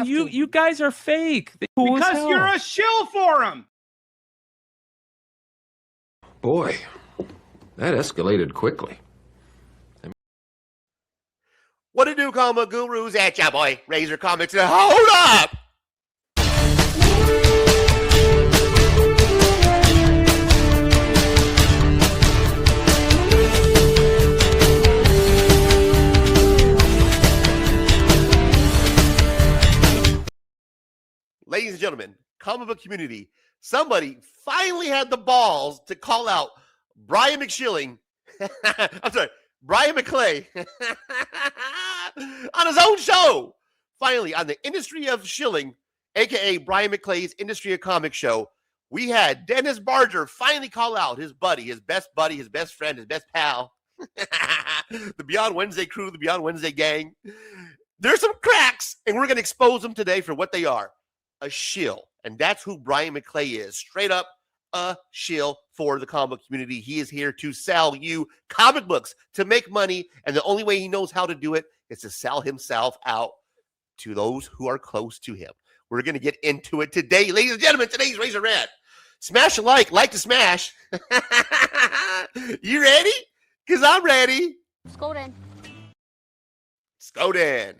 You guys are fake. Cool because you're a shill for him. Boy, that escalated quickly. What it do, comic gurus? At ya, boy. Razor Comics. Hold up! Ladies and gentlemen, comic book community, somebody finally had the balls to call out Brian McClay on his own show. Finally, on the Industry of Shilling, aka Brian McClay's Industry of Comics show, we had Dennis Barger finally call out his buddy, his best friend, his best pal, the Beyond Wednesday crew, the Beyond Wednesday gang. There's some cracks, and we're going to expose them today for what they are. A shill. And that's who Brian McClay is. Straight up a shill for the comic community. He is here to sell you comic books to make money. And the only way he knows how to do it is to sell himself out to those who are close to him. We're going to get into it today. Ladies and gentlemen, today's Razor Rant. Smash a like to smash. You ready? Because I'm ready. Skoden. Skoden.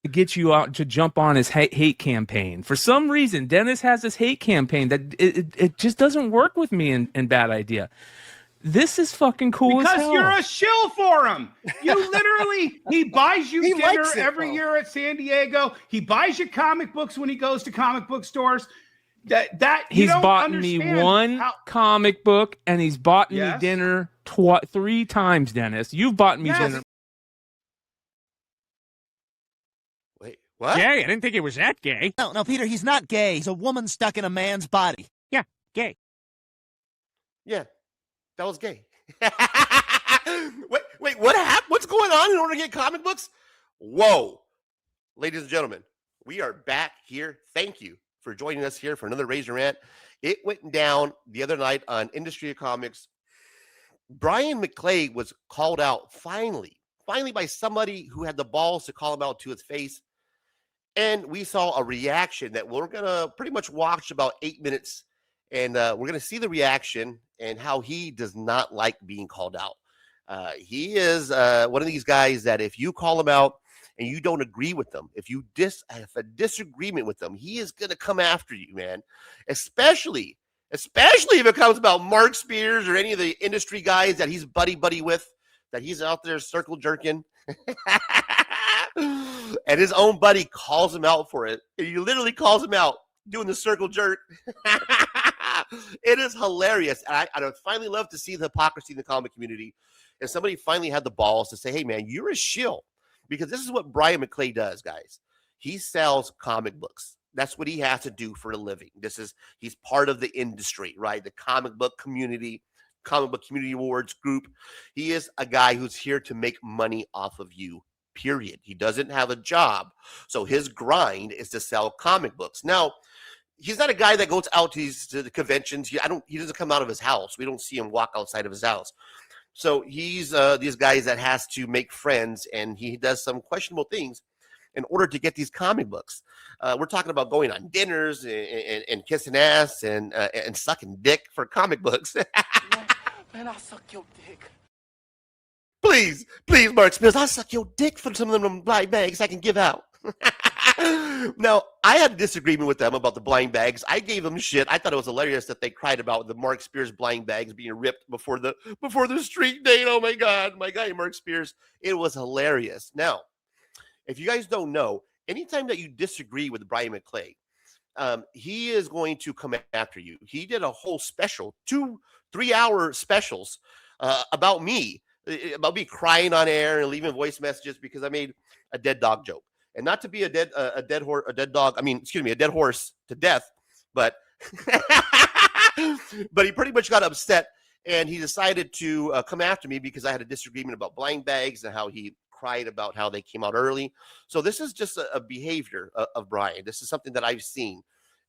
To get you out to jump on his hate campaign. For some reason, Dennis has this hate campaign that it just doesn't work with me in Bad Idea. This is fucking cool as hell. Because you're a shill for him. You literally, he buys you dinner every year at San Diego. He buys you comic books when he goes to comic book stores. He's bought me one comic book, and he's bought me dinner 3 times, Dennis. You've bought me dinner. What? Gay? I didn't think he was that gay. No, Peter, he's not gay. He's a woman stuck in a man's body. Yeah, gay. Yeah, that was gay. wait, what happened? What's going on in order to get comic books? Whoa. Ladies and gentlemen, we are back here. Thank you for joining us here for another Razor Rant. It went down the other night on Industry of Comics. Brian McClay was called out finally by somebody who had the balls to call him out to his face. And we saw a reaction that we're going to pretty much watch about 8 minutes. And we're going to see the reaction and how he does not like being called out. He is one of these guys that if you call him out and you don't agree with them, if you have a disagreement with them, he is going to come after you, man. Especially if it comes about Mark Spears or any of the industry guys that he's buddy with, that he's out there circle jerking. And his own buddy calls him out for it. He literally calls him out doing the circle jerk. It is hilarious. And I finally love to see the hypocrisy in the comic community. And somebody finally had the balls to say, hey, man, you're a shill. Because this is what Brian McClay does, guys. He sells comic books. That's what he has to do for a living. He's part of the industry, right? The comic book community awards group. He is a guy who's here to make money off of you. Period. He doesn't have a job. So his grind is to sell comic books. Now, he's not a guy that goes out to the conventions. He doesn't come out of his house. We don't see him walk outside of his house. So he's these guys that has to make friends, and he does some questionable things in order to get these comic books. We're talking about going on dinners and kissing ass and sucking dick for comic books. Man, I'll suck your dick. Please, Mark Spears, I'll suck your dick for some of them blind bags I can give out. Now, I had a disagreement with them about the blind bags. I gave them shit. I thought it was hilarious that they cried about the Mark Spears blind bags being ripped before the street date. Oh my God, my guy Mark Spears. It was hilarious. Now, if you guys don't know, anytime that you disagree with Brian McClay, he is going to come after you. He did a whole special, 2-3-hour specials about me crying on air and leaving voice messages because I made a dead dog joke. And not to be a dead horse to death, but But he pretty much got upset, and he decided to come after me because I had a disagreement about blind bags and how he cried about how they came out early. So this is just a behavior of Brian. This is something that I've seen.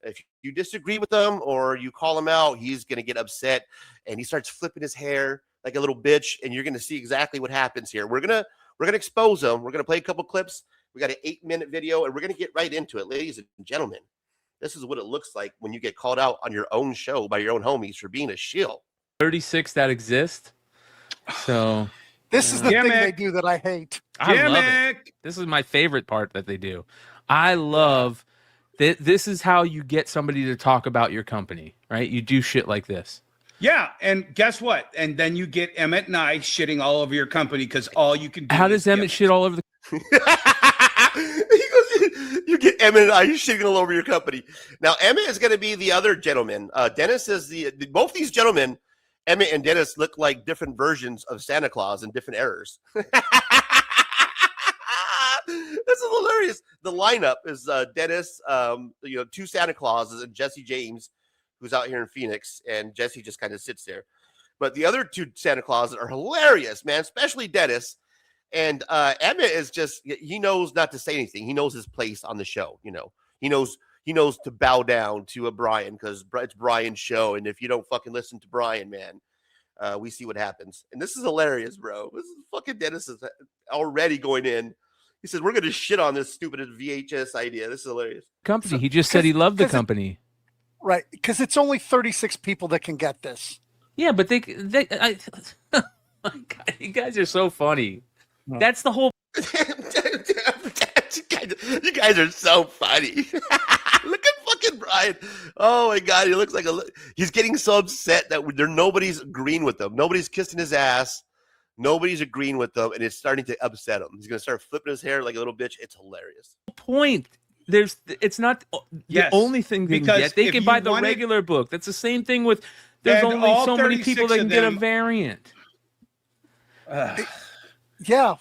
If you disagree with him or you call him out, he's going to get upset, and he starts flipping his hair like a little bitch, and you're going to see exactly what happens here. We're going to expose him. We're going to play a couple clips. We got an 8-minute video, and we're going to get right into it. Ladies and gentlemen, this is what it looks like when you get called out on your own show by your own homies for being a shill. 36 that exist. So this is the thing they do that I hate. I love it. This is my favorite part that they do. I love that. This is how you get somebody to talk about your company, right? You do shit like this. Yeah, and guess what? And then you get Emmett and I shitting all over your company because all you can do. How does Emmett shit all over the? You get Emmett and I shitting all over your company. Now Emmett is going to be the other gentleman. Dennis is both these gentlemen. Emmett and Dennis look like different versions of Santa Claus in different eras. This is hilarious. The lineup is Dennis, two Santa Clauses, and Jesse James, who's out here in Phoenix, and Jesse just kind of sits there. But the other two Santa Clauses are hilarious, man, especially Dennis. And Emmett is he knows not to say anything. He knows his place on the show. He knows to bow down to a Brian because it's Brian's show. And if you don't fucking listen to Brian, man, we see what happens. And this is hilarious, bro. This is fucking Dennis is already going in. He says, we're going to shit on this stupid VHS idea. This is hilarious. Company. He just said he loved the company. Right. Because it's only 36 people that can get this. Yeah, but you guys are so funny. That's the whole. You guys are so funny. Look at fucking Brian. Oh my God, he looks like he's getting so upset that nobody's agreeing with him. Nobody's kissing his ass. Nobody's agreeing with him, and it's starting to upset him. He's gonna start flipping his hair like a little bitch. It's hilarious. Point. It's not the only thing they can get. They can buy the regular book. That's the same thing with. There's only so many people that can get a variant. Yeah.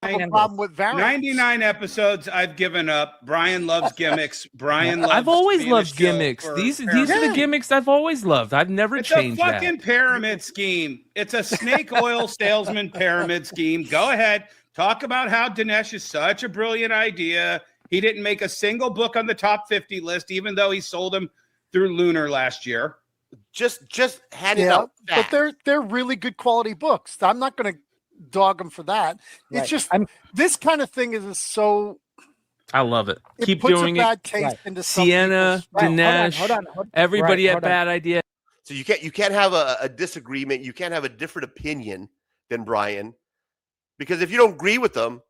I have a problem with variants. 99 episodes. I've given up. Brian loves gimmicks. Brian loves. I've always loved gimmicks. These are the gimmicks I've always loved. I've never changed that. It's a fucking pyramid scheme. It's a snake oil salesman pyramid scheme. Go ahead. Talk about how Dinesh is such a brilliant idea. He didn't make a single book on the top 50 list, even though he sold them through Lunar last year. Just hand it out. But they're really good quality books. I'm not going to dog them for that. Right. It's just this kind of thing is so. I love it. Keep puts doing a bad it. taste into Sienna, Dinesh, hold on. Everybody had bad idea. So you can't have a disagreement. You can't have a different opinion than Brian, because if you don't agree with him,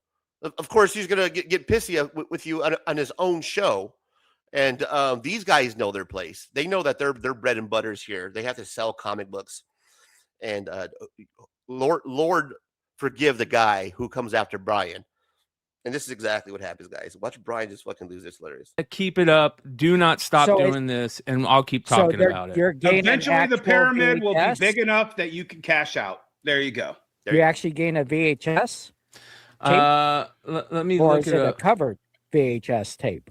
of course he's gonna get pissy with you on his own show. And these guys know their place. They know that their bread and butters here. They have to sell comic books. And Lord forgive the guy who comes after Brian. And this is exactly what happens, guys. Watch Brian just fucking lose. It's hilarious. Keep it up. Do not stop doing this, and I'll keep talking about it. Eventually, the pyramid will be big enough that you can cash out. There you go. You actually gain a VHS tape? Let me or look is it it up. a covered VHS tape?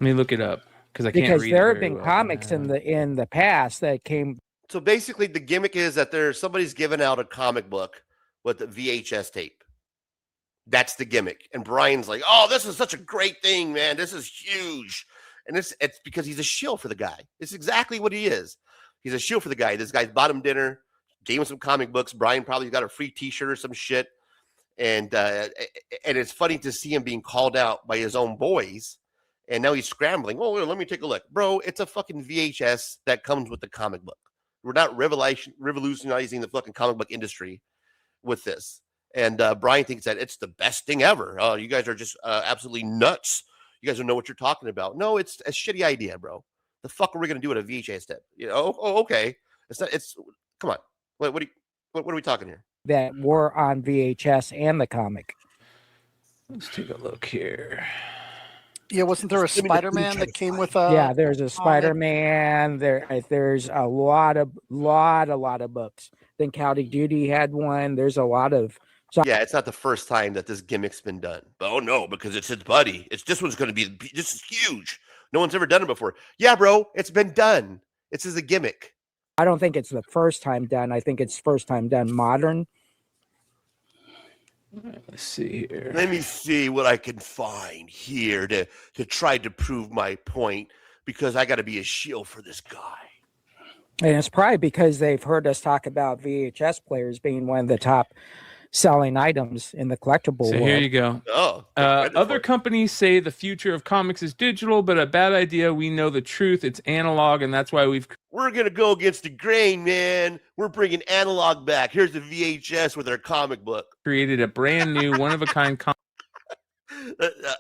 Let me look it up because I can't read it. Because there have very been well. comics in the past that came. So basically, the gimmick is that somebody's giving out a comic book with the VHS tape. That's the gimmick. And Brian's like, "Oh, this is such a great thing, man. This is huge." And it's because he's a shill for the guy. It's exactly what he is. He's a shill for the guy. This guy's bought him dinner, gave him some comic books. Brian probably got a free T-shirt or some shit. And it's funny to see him being called out by his own boys. And now he's scrambling. Oh, let me take a look. Bro, it's a fucking VHS that comes with the comic book. We're not revolutionizing the fucking comic book industry with this. And Brian thinks that it's the best thing ever. Oh, you guys are just absolutely nuts. You guys don't know what you're talking about. No, it's a shitty idea, bro. The fuck are we going to do with a VHS tape? You know? Oh, okay. Come on. What are we talking here? That were on VHS and the comic. Let's take a look here. Yeah, wasn't there a Spider-Man that came with a? Yeah, there's a Spider-Man. There's a lot of books. Then Call of Duty had one. There's a lot of. Yeah, it's not the first time that this gimmick's been done. But oh no, because it's his buddy. This one's going to be. This is huge. No one's ever done it before. Yeah, bro, it's been done. It's as a gimmick. I don't think it's the first time done. I think it's first time done modern. Let's see here. Let me see what I can find here to try to prove my point, because I got to be a shill for this guy. And it's probably because they've heard us talk about VHS players being one of the top selling items in the collectible So world. here you go. Oh, Other companies say the future of comics is digital, but a bad idea. We know the truth. It's analog, and that's why we're going to go against the grain, man. We're bringing analog back. Here's the VHS with our comic book. created a brand new one-of-a-kind All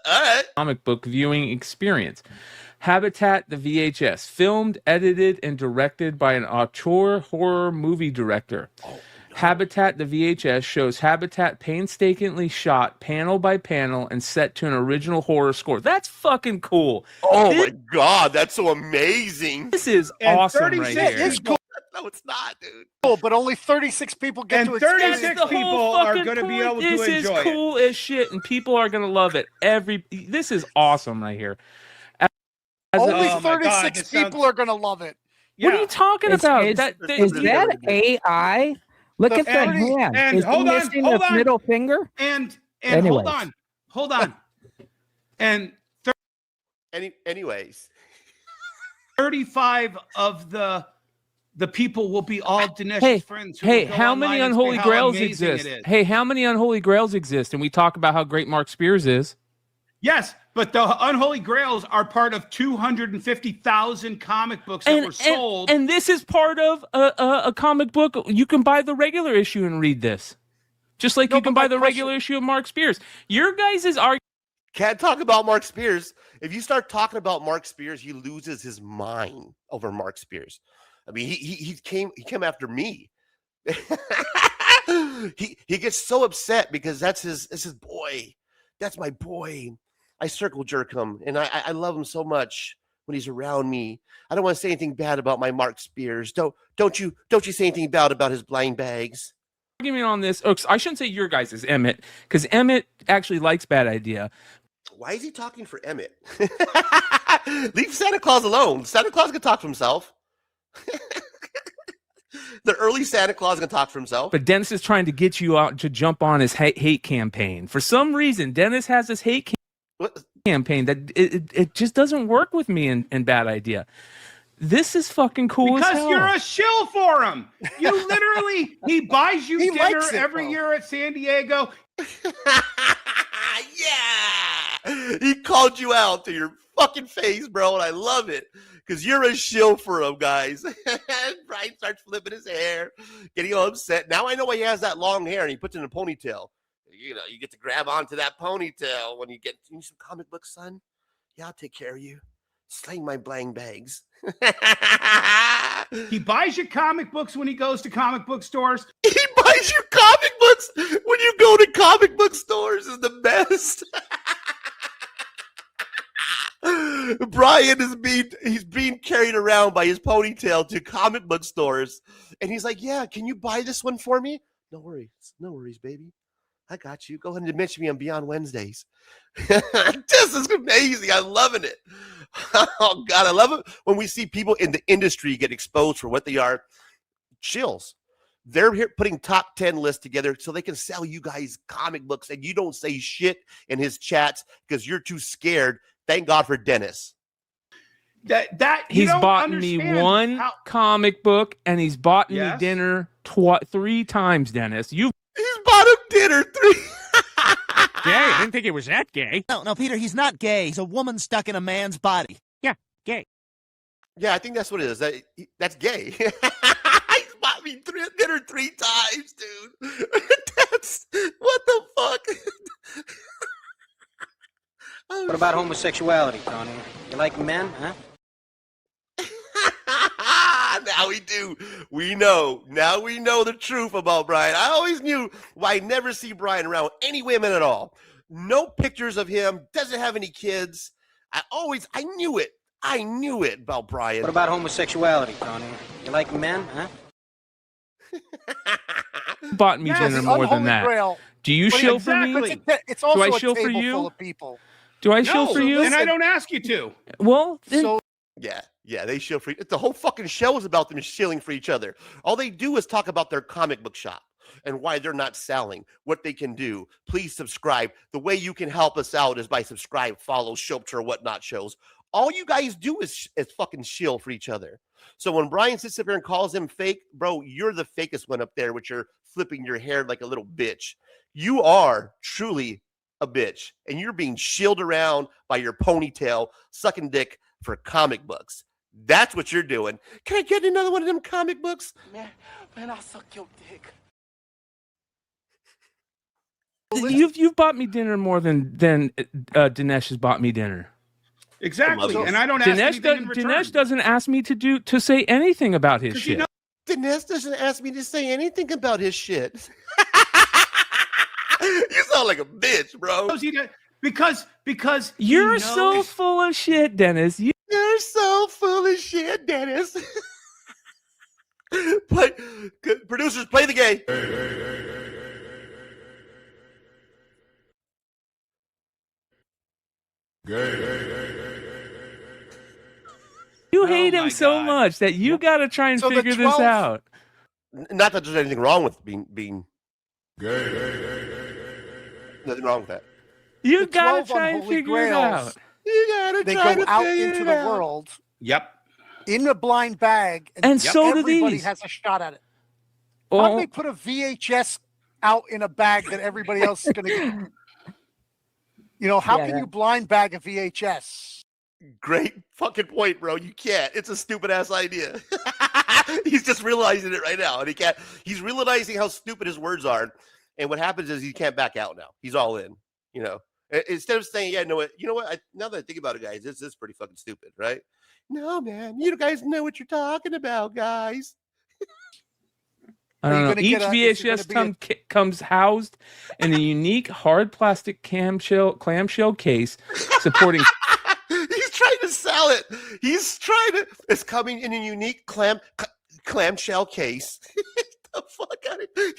right. comic book viewing experience. Habitat the VHS, filmed, edited, and directed by an auteur horror movie director. Habitat the VHS shows Habitat painstakingly shot panel by panel and set to an original horror score. That's fucking cool. Oh my God, that's so amazing. This is awesome right here. It's cool. No, it's not, dude. Cool, but only 36 people get And to experience 36 it. people are going to be able to enjoy it. This is cool as shit, and people are going to love it. This is awesome right here. Only Oh my God, 36 this sounds- people are going to love it. What are you talking about? Is That that AI? Look at the hand. and Is he hold on, missing hold the on. middle finger? And Anyways. hold on. And Anyways, 35 of the people will be all Dinesh's friends. Who Hey, will go how online many and say unholy how grails amazing it exist? is. Hey, how many unholy grails exist? And we talk about how great Mark Spears is. Yes, but the unholy grails are part of 250,000 comic books that were sold. And this is part of a comic book. You can buy the regular issue and read this. Just like you can buy the regular issue of Mark Spears. Your guys' argument. can't talk about Mark Spears. If you start talking about Mark Spears, he loses his mind over Mark Spears. I mean, he came after me. he gets so upset because that's his boy. That's my boy. I circle jerk him, and I love him so much when he's around me. I don't want to say anything bad about my Mark Spears. Don't you say anything bad about his blind bags. Argument on this. Oh, I shouldn't say your guys is Emmett, because Emmett actually likes Bad Idea. Why is he talking for Emmett? Leave Santa Claus alone. Santa Claus can talk for himself. The early Santa Claus can talk for himself. But Dennis is trying to get you out to jump on his hate campaign. For some reason, Dennis has this hate campaign that it just doesn't work with me in Bad Idea. This is fucking cool as hell. Because you're a shill for him. You literally, he buys you dinner likes it, every bro. year at San Diego. Yeah, he called you out to your fucking face, bro, and I love it because you're a shill for him, guys. Brian starts flipping his hair, getting all upset. Now I know why he has that long hair and he puts it in a ponytail. You know, you get to grab onto that ponytail when you get you need some comic books, son. Yeah, I'll take care of you. Sling my blang bags. He buys you comic books when he goes to comic book stores. He buys you comic books when you go to comic book stores is the best. Brian he's being carried around by his ponytail to comic book stores. And he's like, yeah, can you buy this one for me? No worries, baby. I got you. Go ahead and mention me on Beyond Wednesdays. This is amazing. I'm loving it. Oh, God, I love it when we see people in the industry get exposed for what they are. Chills. They're here putting top 10 lists together so they can sell you guys comic books, and you don't say shit in his chats because you're too scared. Thank God for Dennis. He's bought me one comic book, and he's bought me dinner 3 times, Dennis. He's bought him dinner 3. Gay? I didn't think it was that gay. No, Peter, he's not gay. He's a woman stuck in a man's body. Yeah, gay. Yeah, I think that's what it is. That's gay. He's bought me dinner 3 times, dude. That's what the fuck. What about homosexuality, Tony? You like men, huh? Now we do. We know. Now we know the truth about Brian. I always knew why I never see Brian around any women at all. No pictures of him. Doesn't have any kids. I knew it. I knew it about Brian. What about homosexuality, Tony? You like men, huh? Bought me dinner more than that. Grail. Do you shill for me? It's also Do I a shill table for you? full of people. Do I shill for you? And I don't ask you to. Well, then, So Yeah, they shill for the whole fucking show is about them shilling for each other. All they do is talk about their comic book shop and why they're not selling, what they can do. Please subscribe. The way you can help us out is by subscribe, follow, Shopter, whatnot shows. All you guys do is fucking shill for each other. So when Brian sits up here and calls him fake, bro, you're the fakest one up there with your flipping your hair like a little bitch. You are truly a bitch, and you're being shilled around by your ponytail, sucking dick for comic books. That's what you're doing. Can I get another one of them comic books? Man, I suck your dick. You've bought me dinner more than Dinesh has bought me dinner. Exactly, and I don't ask anything in return. Dinesh doesn't ask me to say anything about his shit. Dinesh doesn't ask me to say anything about his shit. You sound like a bitch, bro. Because you're so full of shit, Dennis. You're so full of shit, Dennis. Producers, play the game. You hate him so much that you got to try and figure this out. Not that there's anything wrong with being nothing wrong with that. You got to try and figure it out. You gotta they try go to out figure into it the out. world. Yep. In a blind bag, and so do everybody these. has a shot at it. Well, How do they put a VHS out in a bag that everybody else is going to get? How can you blind bag a VHS? Great fucking point, bro. You can't. It's a stupid ass idea. He's just realizing it right now, and he can't. He's realizing how stupid his words are, and what happens is he can't back out now. He's all in. Instead of saying, "Yeah, no, you know what? Now that I think about it, guys, this is pretty fucking stupid, right?" No, man, you guys know what you're talking about, guys. I don't know. Each VHS comes housed in a unique hard plastic clamshell case supporting. He's trying to sell it. It's coming in a unique clamshell case. The fuck out of it.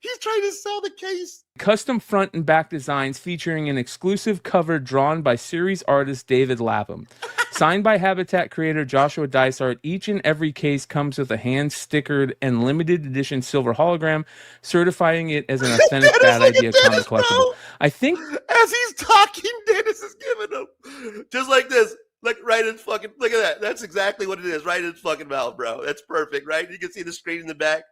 He's trying to sell the case. Custom front and back designs featuring an exclusive cover drawn by series artist David Lapham. Signed by Habitat creator Joshua Dysart, each and every case comes with a hand-stickered and limited edition silver hologram, certifying it as an authentic Bad Idea comic collectible. I think as he's talking, Dennis is giving him just like this. Like right in fucking, look at that. That's exactly what it is. Right in his fucking mouth, bro. That's perfect, right? You can see the screen in the back.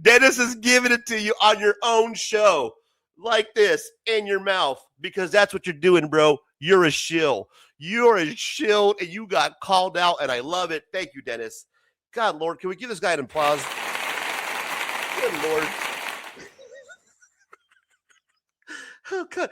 Dennis is giving it to you on your own show. Like this, in your mouth. Because that's what you're doing, bro. You're a shill. You're a shill, and you got called out, and I love it. Thank you, Dennis. God, Lord, can we give this guy an applause? Good Lord. Oh, God.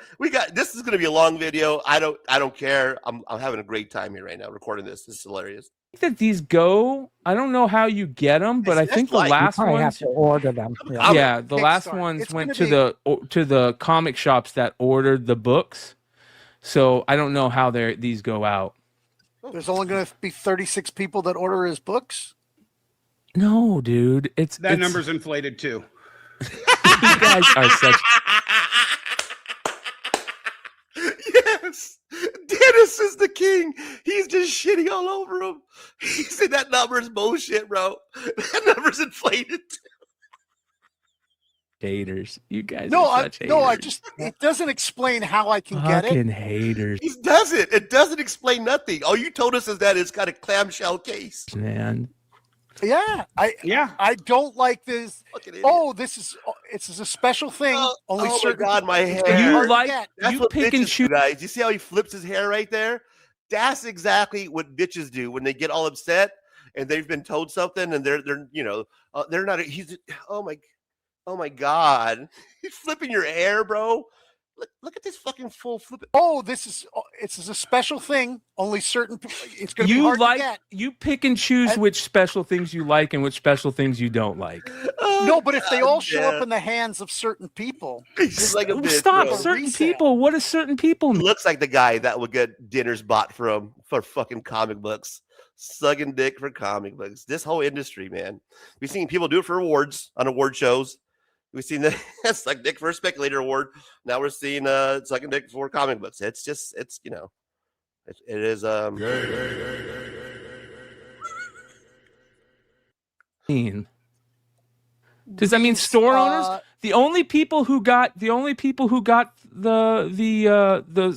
This is going to be a long video. I don't care. I'm having a great time here right now recording this. This is hilarious. I think that these go. I don't know how you get them, but I think the last ones have to order them. Yeah, the last ones went to the comic shops that ordered the books. So I don't know how these go out. There's only going to be 36 people that order his books. No, dude, it's number's inflated too. You guys are such. Yes, Dennis is the king. He's just shitting all over him. He said that number is bullshit, bro. That number's inflated. Haters, you guys. It doesn't explain how I can get it. Fucking haters. It doesn't. It doesn't explain nothing. All you told us is that it's got a clamshell case. Man. Yeah, I don't like this. This is a special thing. Only certain. My God, my hair. You pick and choose, guys. You see how he flips his hair right there? That's exactly what bitches do when they get all upset and they've been told something and they're not. Oh my God, he's flipping your hair, bro. Look at this fucking full flip. It's a special thing. Only certain. It's going to be hard to get. You pick and choose which special things you like and which special things you don't like. No, but if they all show up in the hands of certain people, he's like a bitch, stop. Bro. Certain people. What does certain people mean? He looks like the guy that would get dinners bought for fucking comic books, sucking dick for comic books. This whole industry, man. We've seen people do it for awards on award shows. We've seen the suck dick for a speculator award. Now we're seeing sucking dick for comic books. It's It is Does that mean store owners? The only people who got the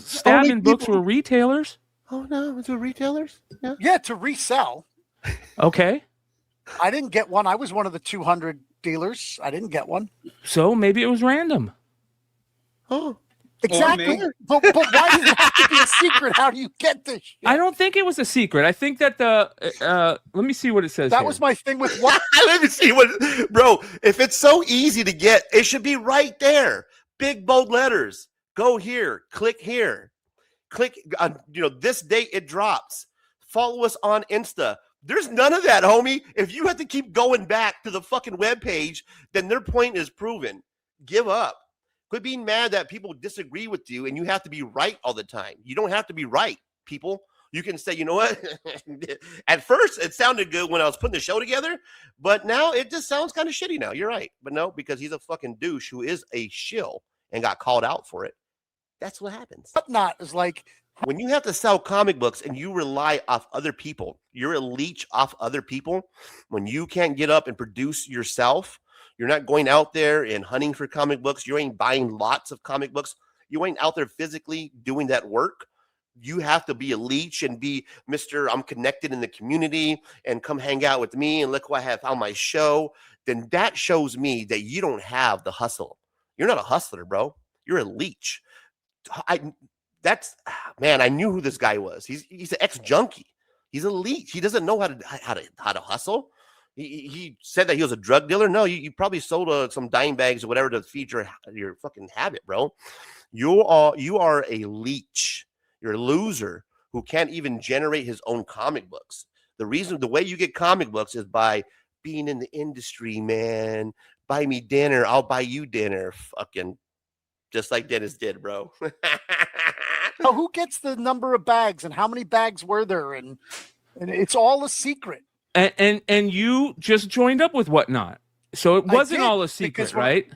stabbing books were retailers. Oh no, was it retailers? Yeah. Yeah, to resell. Okay. I didn't get one. I was one of the 200 dealers. I didn't get one. So maybe it was random. Oh. Exactly. But why does it have to be a secret? How do you get this shit? I don't think it was a secret. I think that let me see what it says. That here. was my thing with what. Let me see what, bro. If it's so easy to get, it should be right there. Big bold letters. Go here. Click here. Click on, this date it drops. Follow us on Insta. There's none of that, homie. If you have to keep going back to the fucking webpage, then their point is proven. Give up. Quit being mad that people disagree with you and you have to be right all the time. You don't have to be right, people. You can say, you know what? At first, it sounded good when I was putting the show together, but now it just sounds kind of shitty now. You're right. But no, because he's a fucking douche who is a shill and got called out for it. That's what happens. Whatnot is like, when you have to sell comic books and you rely off other people, you're a leech off other people. When you can't get up and produce yourself, you're not going out there and hunting for comic books. You ain't buying lots of comic books. You ain't out there physically doing that work. You have to be a leech and be Mr. I'm connected in the community and come hang out with me and look what I have on my show. Then that shows me that you don't have the hustle. You're not a hustler, bro. You're a leech. I knew who this guy was. He's an ex-junkie. He's a leech. He doesn't know how to hustle. He said that he was a drug dealer. No, you probably sold some dime bags or whatever to feed your fucking habit, bro. You are a leech. You're a loser who can't even generate his own comic books. The way you get comic books is by being in the industry, man. Buy me dinner. I'll buy you dinner. Fucking just like Dennis did, bro. Oh, who gets the number of bags and how many bags were there? And it's all a secret. And you just joined up with Whatnot. So it wasn't all a secret, right?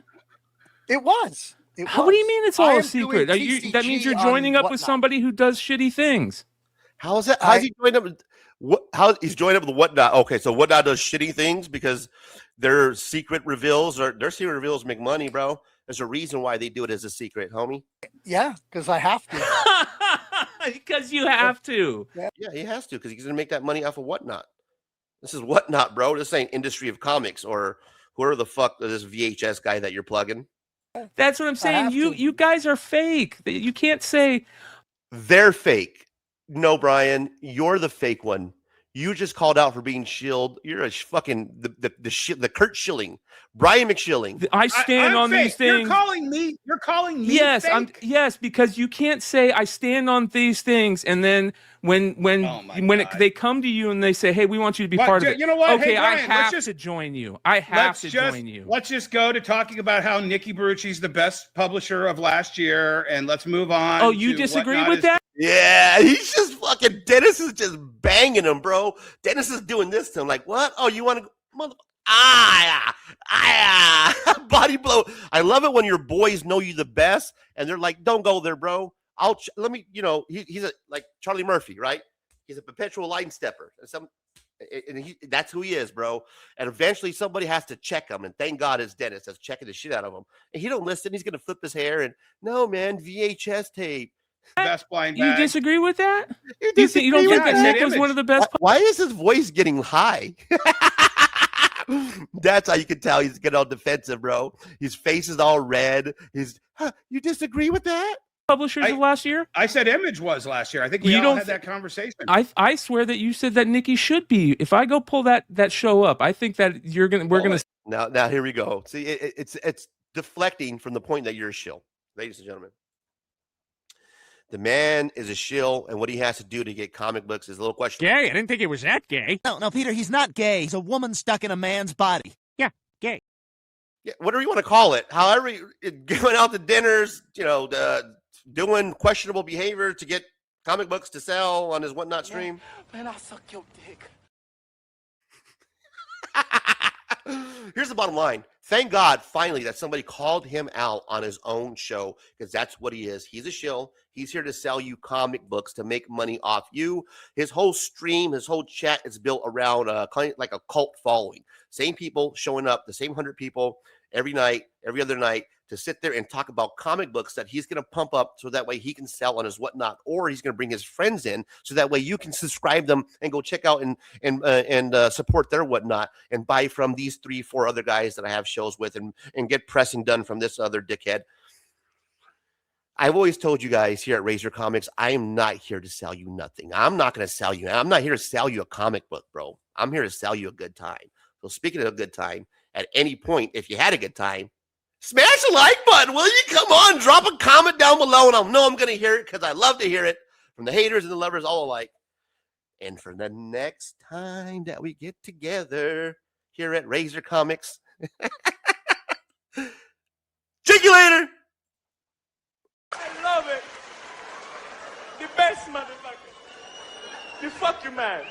It was. What do you mean it's all a secret? That means you're joining up with somebody who does shitty things. How is that? How's he joined up? How he's joined up with Whatnot? Okay, so Whatnot does shitty things because their secret reveals make money, bro. There's a reason why they do it as a secret, homie. Yeah, because I have to. Because you have to. Yeah, he has to because he's gonna make that money off of Whatnot. This is Whatnot, bro. This ain't Industry of Comics or whoever the fuck this VHS guy that you're plugging. That's what I'm saying. You guys are fake. You can't say they're fake. No, Brian, you're the fake one. You just called out for being shilled. You're a fucking the Kurt Schilling, Brian McShilling. I stand on fake. these things. You're calling me. Yes, fake? yes, because you can't say I stand on these things, and then when they come to you and they say, "Hey, we want you to be part of it." You know what? Okay, hey, Brian, I have to join you. I have to join you. Let's just go to talking about how Nikki Barucci's the best publisher of last year, and let's move on. Oh, you disagree with that? Yeah, he's just fucking. Dennis is just banging him, bro. Dennis is doing this to him. Like, what? Oh, you want to, mother? Body blow. I love it when your boys know you the best, and they're like, "Don't go there, bro. Let me." He's like Charlie Murphy, right? He's a perpetual line stepper, and that's who he is, bro. And eventually, somebody has to check him, and thank God it's Dennis that's checking the shit out of him. And he don't listen. He's gonna flip his hair, and no, man, VHS tape. Best blind bag. You disagree with that? You don't think that Nick was one of the best? Why is his voice getting high? That's how you can tell he's getting all defensive, bro. His face is all red. You disagree with that? Publishers of last year? I said Image was last year. I think we all had that conversation. I swear that you said that Nikki should be. If I go pull that show up, I think that we're gonna. Now here we go. See, it's deflecting from the point that you're a shill, ladies and gentlemen. The man is a shill, and what he has to do to get comic books is a little question. Gay? I didn't think he was that gay. No, Peter, he's not gay. He's a woman stuck in a man's body. Yeah, gay. Yeah, whatever you want to call it. However, going out to dinners, doing questionable behavior to get comic books to sell on his Whatnot stream. Man, I suck your dick. Here's the bottom line. Thank God, finally, that somebody called him out on his own show, because that's what he is. He's a shill. He's here to sell you comic books to make money off you. His whole stream, his whole chat is built around like a cult following. Same people showing up, the same 100 people every night, every other night, to sit there and talk about comic books that he's going to pump up so that way he can sell on his whatnot, or he's going to bring his friends in so that way you can subscribe them and go check out and support their whatnot and buy from these 3-4 other guys that I have shows with and get pressing done from this other dickhead. I've always told you guys here at Razor Comics, I am not here to sell you nothing. I'm not going to sell you. I'm not here to sell you a comic book, bro. I'm here to sell you a good time. So speaking of a good time, at any point, if you had a good time, smash the like button, will you? Come on, drop a comment down below, and I'll know I'm going to hear it because I love to hear it from the haters and the lovers all alike. And for the next time that we get together here at Razor Comics, check you later. I love it. The best motherfucker. You fuck your man.